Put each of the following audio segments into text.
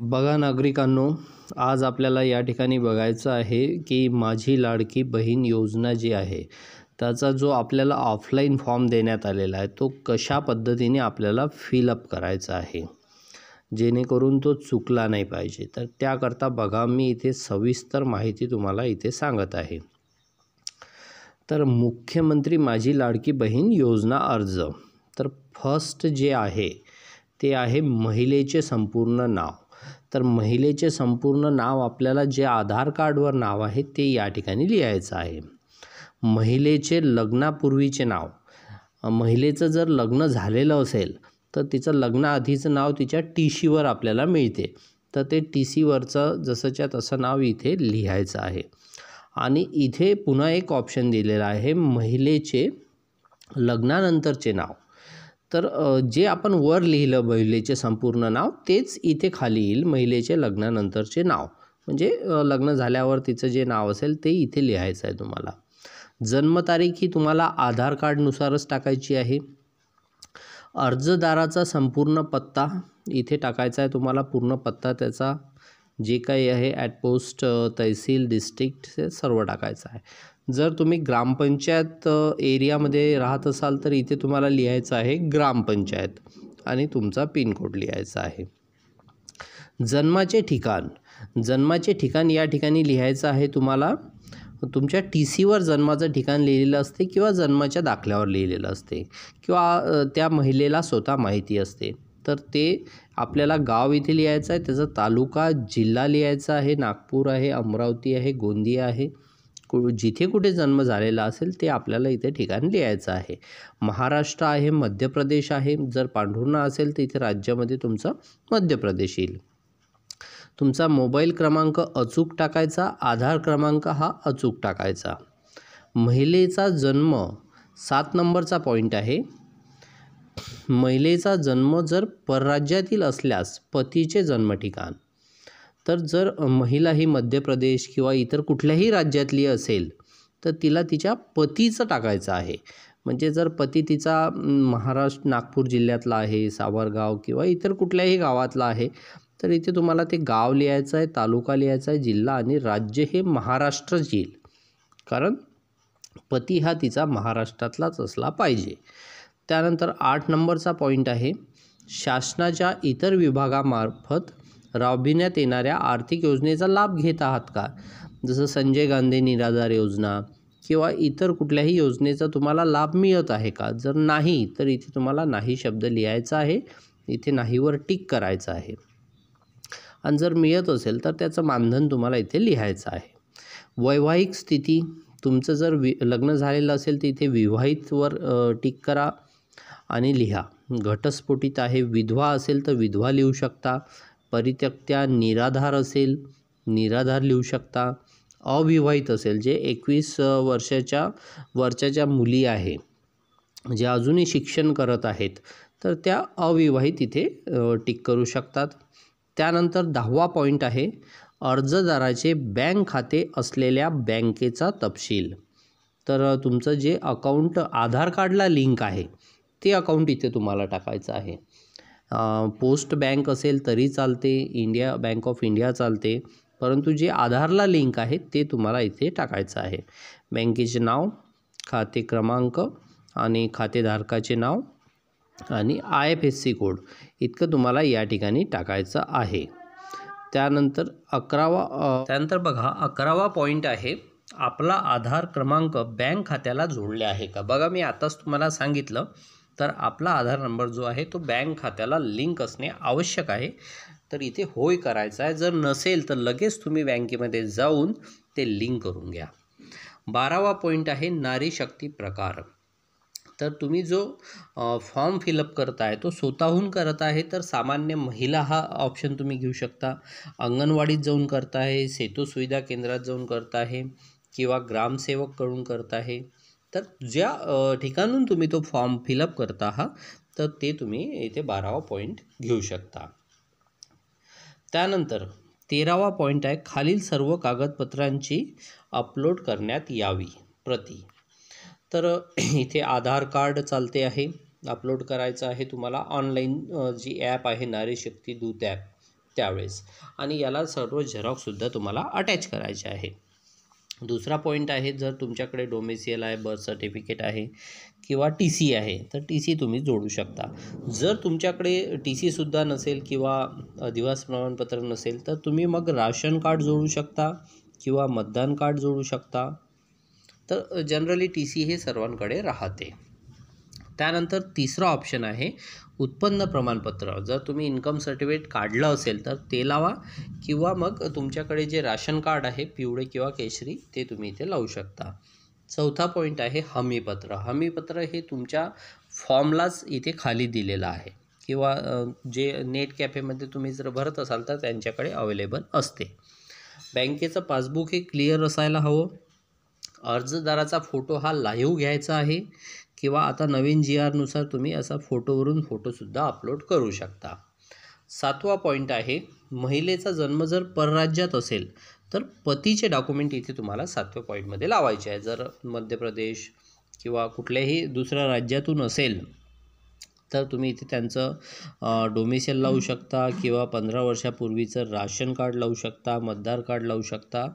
बघा नागरिकांनो, आज आपल्याला या ठिकाणी बघायचं आहे की माझी लाडकी बहीण योजना जी आहे, त्याचा जो आपल्याला ऑफलाईन फॉर्म देण्यात आलेला आहे, तो कशा पद्धतीने आपल्याला फिलअप करायचा आहे, जेणेकरून तो चुकला नाही पाहिजे. तर त्याकरता बघा, मी इथे सविस्तर माहिती तुम्हाला इथे सांगत आहे. तर मुख्यमंत्री माझी लाडकी बहीण योजना अर्ज. तर फर्स्ट जे आहे ते आहे महिलेचे संपूर्ण नाव. तर महिलेचे संपूर्ण नाव आपल्याला जे आधार कार्डवर नाव आहे ते या ठिकाणी लिहायचं आहे. महिलेचे लग्नापूर्वीचे नाव. महिलेचं जर लग्न झालेलं असेल तर तिचं लग्नाआधीचं नाव तिच्या टीशीवर आपल्याला मिळते, तर ते टीसीवरचं जसंच्या तसं नाव इथे लिहायचं आहे. आणि इथे पुन्हा एक ऑप्शन दिलेला आहे, महिलेचे लग्नानंतरचे नाव. तर जे आपण वर लिहिलं महिलेचे संपूर्ण नाव, तेच इथे खाली येईल महिलेचे लग्नानंतरचे नाव. म्हणजे लग्न झाल्यावर तिचं जे नाव असेल ते इथे लिहायचं आहे तुम्हाला. जन्मतारीख ही तुम्हाला आधार कार्डनुसारच टाकायची आहे. अर्जदाराचा संपूर्ण पत्ता इथे टाकायचा आहे तुम्हाला. पूर्ण पत्ता त्याचा जे काही आहे, ॲट पोस्ट, तहसील, डिस्ट्रिक्ट, हे सर्व टाकायचं आहे. जर तुम्ही ग्रामपंचायत एरियामध्ये राहत असाल तर इथे तुम्हाला लिहायचं आहे ग्रामपंचायत आणि तुमचा पिनकोड लिहायचा आहे. जन्माचे ठिकाण. जन्माचे ठिकाण या ठिकाणी लिहायचं आहे तुम्हाला. तुमच्या टीसीवर जन्माचं ठिकाण लिहिलेलं असते किंवा जन्माच्या दाखल्यावर लिहिलेलं असते किंवा त्या महिलेला स्वतः माहिती असते. तर ते आपल्याला गाव इथे लिहायचं आहे, त्याचा तालुका, जिल्हा लिहायचा आहे. नागपूर आहे, अमरावती आहे, गोंदिया आहे. जिथे कुठे जन्म झालेला असेल ते आपल्याला इथे ठिकाण लिहायचं आहे. महाराष्ट्र आहे, मध्य प्रदेश आहे. जर पांढुर्णा असेल तर इथे राज्यामध्ये तुमचं मध्य प्रदेश येईल. तुमचा मोबाईल क्रमांक अचूक टाकायचा. आधार क्रमांक हा अचूक टाकायचा. महिलेचा जन्म 7 नंबरचा पॉईंट आहे. महिलेचा जन्म जर परराज्यातील असल्यास पतीचे जन्म ठिकाण. तर जर महिला ही मध्य प्रदेश किंवा इतर कुठल्याही राज्यातली असेल तर तिला तिच्या पतीचं टाकायचं आहे. म्हणजे जर पती तिचा महाराष्ट्र, नागपूर जिल्ह्यातला आहे, सावरगाव किंवा इतर कुठल्याही गावातला आहे तर इथे तुम्हाला ते गाव लिहायचं आहे, तालुका लिहायचा आहे, जिल्हा आणि राज्य हे महाराष्ट्रच येईल, कारण पती हा तिचा महाराष्ट्रातलाच असला पाहिजे. त्यानंतर 8 नंबरचा पॉईंट आहे, शासनाच्या इतर विभागामार्फत राबविण्यात येणाऱ्या आर्थिक योजनेचा लाभ घेत आहात का. जसं संजय गांधी निराधार योजना किंवा इतर कुठल्याही योजनेचा तुम्हाला लाभ मिळत आहे का. जर नाही तर इथे तुम्हाला नाही शब्द लिहायचा आहे. इथे नाहीवर टिक करायचं आहे. आणि जर मिळत असेल तर त्याचं मानधन तुम्हाला इथे लिहायचं आहे. वैवाहिक स्थिती. तुमचं जर लग्न झालेलं असेल तर इथे विवाहितवर टिक करा आणि लिहा. घटस्फोटित आहे, विधवा असेल तर विधवा लिहू शकता. परित्यक्त्या, निराधार असेल निराधार लिहू शकता. अविवाहित असेल, जे 21 वर्षाच्या वरच्या मुली आहे, जे अजूनही शिक्षण करत आहेत, तर त्या अविवाहित इथे टिक करू शकतात. त्यानंतर 10वा पॉईंट आहे, अर्जदाराचे बँक खाते असलेल्या बँकेचा तपशील. तर तुमचं जे अकाउंट आधार कार्डला लिंक आहे ते अकाउंट इथे तुम्हाला टाकायचं आहे. पोस्ट बँक असेल तरी चालते, इंडिया बँक ऑफ इंडिया चालते, परंतु जे आधारला लिंक आहे ते तुम्हाला इथे टाकायचं आहे. बँकेचे नाव, खाते क्रमांक आणि खातेधारकाचे नाव आणि IFSC कोड इतकं तुम्हाला या ठिकाणी टाकायचं आहे. त्यानंतर 11वा पॉईंट आहे, आपला आधार क्रमांक बँक खात्याला जोडले आहे का. बघा, मी आताच तुम्हाला सांगितलं, तर आपला आधार नंबर जो आहे तो बँक खात्याला लिंक असणे आवश्यक आहे. तर इथे होय करायचं आहे. जर नसेल तर लगेच तुम्ही बँकेमध्ये जाऊन ते लिंक करून घ्या. 12वा पॉईंट आहे, नारी शक्ती प्रकार. तर तुम्ही जो फॉर्म फिलअप करत आहे तो स्वतःहून करत आहे तर सामान्य महिला हा ऑप्शन तुम्ही घेऊ शकता. अंगणवाडीत जाऊन करत आहे, सेतू सुविधा केंद्रात जाऊन करत आहे किंवा ग्रामसेवककडून करत आहे. तर ज्या ठिकाणून तुम्ही तो फॉर्म फिलअप करता आहात तर ते तुम्ही इथे 12वा पॉईंट घेऊ शकता. त्यानंतर 13वा पॉईंट आहे, खालील सर्व कागदपत्रांची अपलोड करण्यात यावी प्रती. तर इथे आधार कार्ड चालते आहे, अपलोड करायचं आहे तुम्हाला. ऑनलाईन जी ॲप आहे नारी शक्ती दूत ॲप त्यावेळेस, आणि याला सर्व झेरॉक्ससुद्धा तुम्हाला अटॅच करायचे आहे. दुसरा पॉईंट आहे, जर तुमच्याकडे डोमेसियल आहे, बर्थ सर्टिफिकेट आहे किंवा TC आहे तर TC तुम्ही जोडू शकता. जर तुमच्याकडे TCसुद्धा नसेल किंवा अधिवास प्रमाणपत्र नसेल तर तुम्ही मग राशन कार्ड जोडू शकता किंवा मतदान कार्ड जोडू शकता. तर जनरली TC हे सर्वांकडे राहते. त्यानंतर तिसरा ऑप्शन आहे उत्पन्न प्रमाणपत्र. जर तुम्ही इन्कम सर्टिफिकेट काढलं असेल तर ते लावा किंवा मग तुमच्याकडे जे राशन कार्ड आहे पिवळे किंवा केशरी ते तुम्ही इथे लावू शकता. चौथा पॉईंट आहे हमीपत्र. हमीपत्र हे तुमच्या फॉर्मलाच इथे खाली दिलेलं आहे किंवा जे नेट कॅफेमध्ये तुम्ही जर भरत असाल तर त्यांच्याकडे अवेलेबल असते. बँकेचं पासबुक हे क्लिअर असायला हवं. अर्जदाराचा फोटो हा लाईव्ह घ्यायचा आहे किंवा आता नवीन GR नुसार तुम्ही असा फोटोवरून फोटोसुद्धा अपलोड करू शकता. सातवा पॉईंट आहे महिलेचा जन्म जर परराज्यात असेल तर पतीचे डॉक्युमेंट इथे तुम्हाला 7व्या पॉईंटमध्ये लावायचे आहे. जर मध्य प्रदेश किंवा कुठल्याही दुसऱ्या राज्यातून असेल तर तुम्ही इथे त्यांचं डोमेसियल लावू शकता किंवा 15 वर्षापूर्वीचं राशन कार्ड लावू शकता, मतदार कार्ड लावू शकता,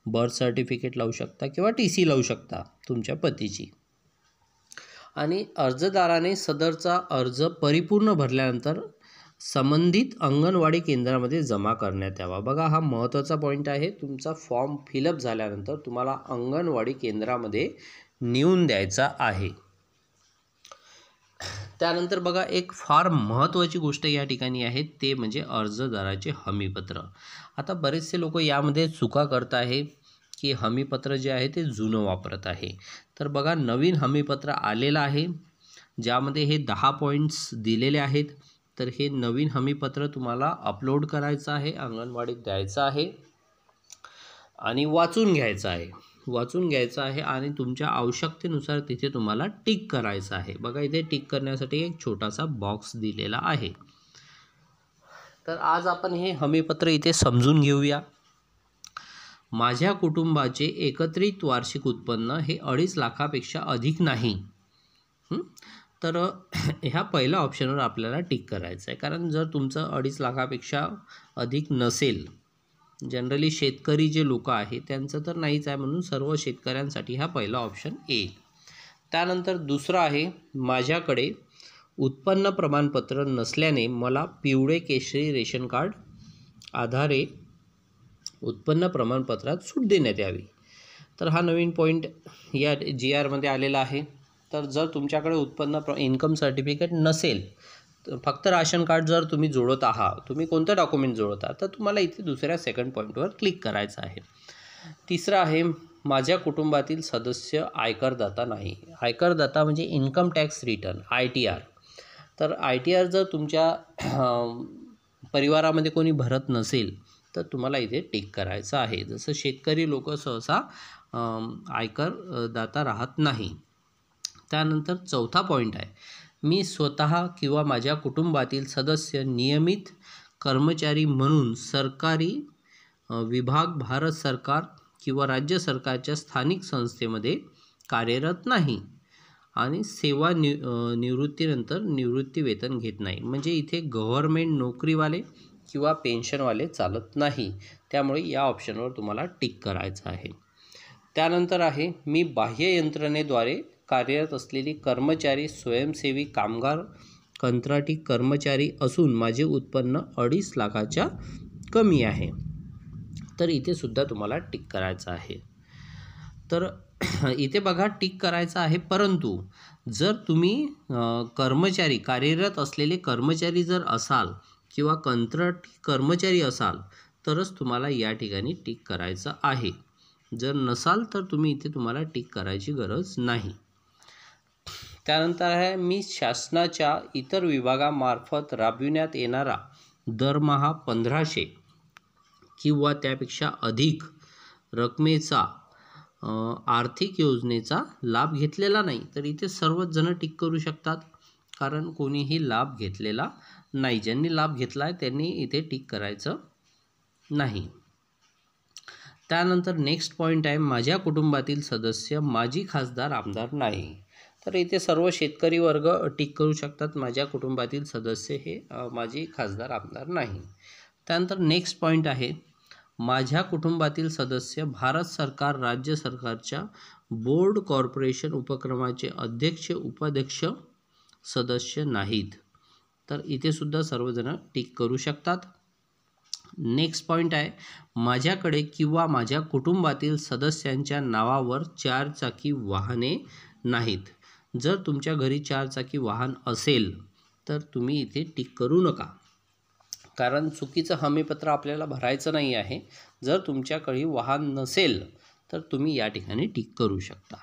बर्थ सर्टिफिकेट लावू शकता किंवा TC लावू शकता तुमच्या पतीची. आणि अर्जदाराने सदरचा अर्ज परिपूर्ण भरल्यानंतर संबंधित अंगणवाडी केंद्रामध्ये जमा करण्यात यावा. बघा, हा महत्त्वाचा पॉईंट आहे. तुमचा फॉर्म फिलअप झाल्यानंतर तुम्हाला अंगणवाडी केंद्रामध्ये नेऊन द्यायचा आहे. त्यानंतर बघा, एक फार महत्त्वाची गोष्ट या ठिकाणी आहे ते म्हणजे अर्जदाराचे हमीपत्र. आता बरेचसे लोक यामध्ये चुका करत आहे की हमीपत्र जे आहे ते जुनं वापरत आहे. तर बघा, नवीन हमीपत्र आलेलं आहे ज्यामध्ये हे 10 पॉईंट्स दिलेले आहेत. तर हे नवीन हमीपत्र तुम्हाला अपलोड करायचं आहे, अंगणवाडीत द्यायचं आहे आणि वाचून घ्यायचं आहे आणि तुमच्या आवश्यकतेनुसार तिथे तुम्हाला टिक करायचं आहे. बघा, इथे टिक करण्यासाठी एक छोटासा बॉक्स दिलेला आहे. तर आज आपण हे हमीपत्र इथे समजून घेऊया. माझ्या कुटुंबाचे एकत्रित वार्षिक उत्पन्न हे 2.5 लाखापेक्षा अधिक नाही. तर ह्या पहिल्या ऑप्शनवर आपल्याला टिक करायचं आहे. कारण जर तुमचं 2.5 लाखापेक्षा अधिक नसेल, जनरली शेतकरी जे लोक आहे त्यांचं तर नाहीच आहे, म्हणून सर्व शेतकऱ्यांसाठी हा पहिला ऑप्शन येईल. त्यानंतर दुसरं आहे, माझ्याकडे उत्पन्न प्रमाणपत्र नसल्याने मला पिवळे केशरी रेशन कार्ड आधारे उत्पन्न प्रमाणपत्रात सूट देण्यात यावी. तर हा नवीन पॉईंट या GR मध्ये आलेला आहे. तर जर तुमच्याकडे इन्कम सर्टिफिकेट नसेल, फक्त राशन कार्ड जर तुम्ही जोडत आहात, तुम्ही कोणतं डॉक्युमेंट जोडता, तर तुम्हाला इथे दुसऱ्या सेकंड पॉईंटवर क्लिक करायचं आहे. तिसरं आहे, माझ्या कुटुंबातील सदस्य आयकरदाता नाही. आयकरदाता म्हणजे इन्कम टॅक्स रिटर्न, ITR. तर ITR जर तुमच्या परिवारामध्ये कोणी भरत नसेल तर तुम्हाला इथे टिक करायचं आहे. जसं शेतकरी लोक सहसा आयकरदाता राहत नाही. त्यानंतर चौथा पॉईंट आहे, मी स्वतः किंवा माझ्या कुटुंबातील सदस्य नियमित कर्मचारी म्हणून सरकारी विभाग, भारत सरकार किंवा राज्य सरकारच्या स्थानिक संस्थेमध्ये कार्यरत नाही आणि सेवा निवृत्तीनंतर निवृत्ती वेतन घेत नाही. म्हणजे इथे गव्हर्मेंट नोकरीवाले किंवा पेन्शनवाले चालत नाही. त्यामुळे या ऑप्शनवर तुम्हाला टिक करायचं आहे. त्यानंतर आहे, मी बाह्य यंत्रणेद्वारे कार्यरत असलेली कर्मचारी, स्वयंसेवी, कामगार, कंत्राटी कर्मचारी असून माझे उत्पन्न 2.5 लाखाच्या कमी आहे. तर इथे सुद्धा तुम्हाला टिक करायचं आहे. तर इथे बघा, टिक करायचं आहे, परंतु जर तुम्ही कर्मचारी, कार्यरत असलेले कर्मचारी जर असाल किंवा कंत्राटी कर्मचारी असाल तरच तुम्हाला या ठिकाणी टिक करायचं आहे. जर नसाल तर तुम्हाला टिक करायची गरज नाही. त्यानंतर आहे, मी शासनाच्या इतर विभागामार्फत राबविण्यात येणारा दरमहा 1500 किंवा त्यापेक्षा अधिक रकमेचा आर्थिक योजनेचा लाभ घेतलेला नाही. तर इथे सर्वच जण टिक करू शकतात, कारण कोणीही लाभ घेतलेला नाही. ज्यांनी लाभ घेतला आहे त्यांनी इथे टिक करायचं नाही. त्यानंतर नेक्स्ट पॉईंट आहे, माझ्या कुटुंबातील सदस्य माजी खासदार, आमदार नाही. तर इथे सर्व शेतकरी वर्ग टिक करू शकतात, माझ्या कुटुंबातील सदस्य हे माजी खासदार, आमदार नाही. त्यानंतर नेक्स्ट पॉईंट आहे, माझ्या कुटुंबातील सदस्य भारत सरकार राज्य सरकारच्या बोर्ड कॉर्पोरेशन उपक्रमाचे अध्यक्ष उपाध्यक्ष सदस्य नाहीत. तर इथे सुद्धा सर्वजण टिक करू शकतात. नेक्स्ट पॉईंट आहे, माझ्याकडे किंवा माझ्या कुटुंबातील सदस्यांच्या नावावर 4 चाकी वाहने नाहीत. जर तुमच्या घरी 4 चाकी वाहन असेल तर तुम्ही इथे टिक करू नका, कारण चुकीचं हमीपत्र आपल्याला भरायचं नाही आहे. जर तुमच्याकडे वाहन नसेल तर तुम्ही या ठिकाणी टिक करू शकता.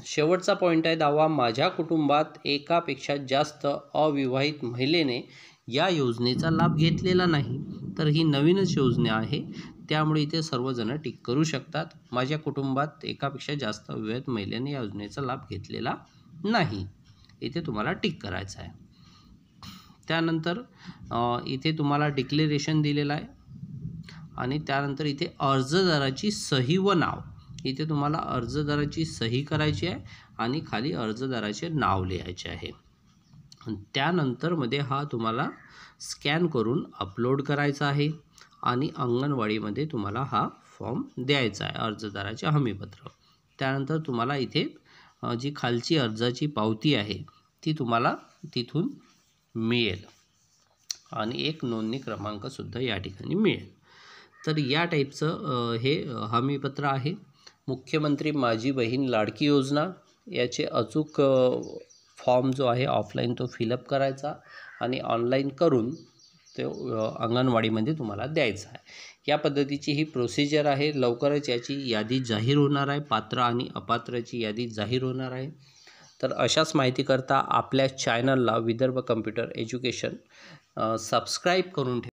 शेवटचा पॉईंट आहे 10वा, माझ्या कुटुंबात एकापेक्षा जास्त अविवाहित महिलेने या योजनेचा लाभ घेतलेला नाही. तर ही नवीनच योजना आहे, त्यामुळे इथे सर्वजण टिक करू शकतात. माझ्या कुटुंबात एकापेक्षा जास्त अविवाहित महिलेने या योजनेचा लाभ घेतलेला नाही, इथे तुम्हाला टिक करायचं आहे. त्यानंतर इथे तुम्हाला डिक्लेरेशन दिलेलं आहे आणि त्यानंतर इथे अर्जदाराची सही व नाव, इथे तुम्हाला अर्जदाराची सही करायची आहे आणि खाली अर्जदाराचे नाव लिहायचे आहे. त्यानंतर मध्ये हा तुम्हाला स्कॅन करून अपलोड करायचा आहे आणि अंगणवाडीमध्ये तुम्हाला हा फॉर्म द्यायचा आहे, अर्जदाराचे हमीपत्र. त्यानंतर तुम्हाला इथे जी खालची अर्जाची पावती आहे ती तुम्हाला तिथून मिळेल आणि एक नोंदणी क्रमांकसुद्धा या ठिकाणी मिळेल. तर या टाईपचं हे हमीपत्र आहे. मुख्यमंत्री माझी बहीण लाडकी योजना याचे अचूक फॉर्म जो आहे ऑफलाईन तो फिलअप करायचा आणि ऑनलाईन करून तो अंगणवाडीमध्ये तुम्हाला द्यायचा आहे. या पद्धतीची ही प्रोसिजर आहे. लवकरच याची यादी जाहीर होणार आहे, पात्र आणि अपात्रची यादी जाहीर होणार आहे. तर अशाच माहितीकरता आपल्या चॅनलला विदर्भ कम्प्युटर एज्युकेशन सबस्क्राईब करून ठेवा.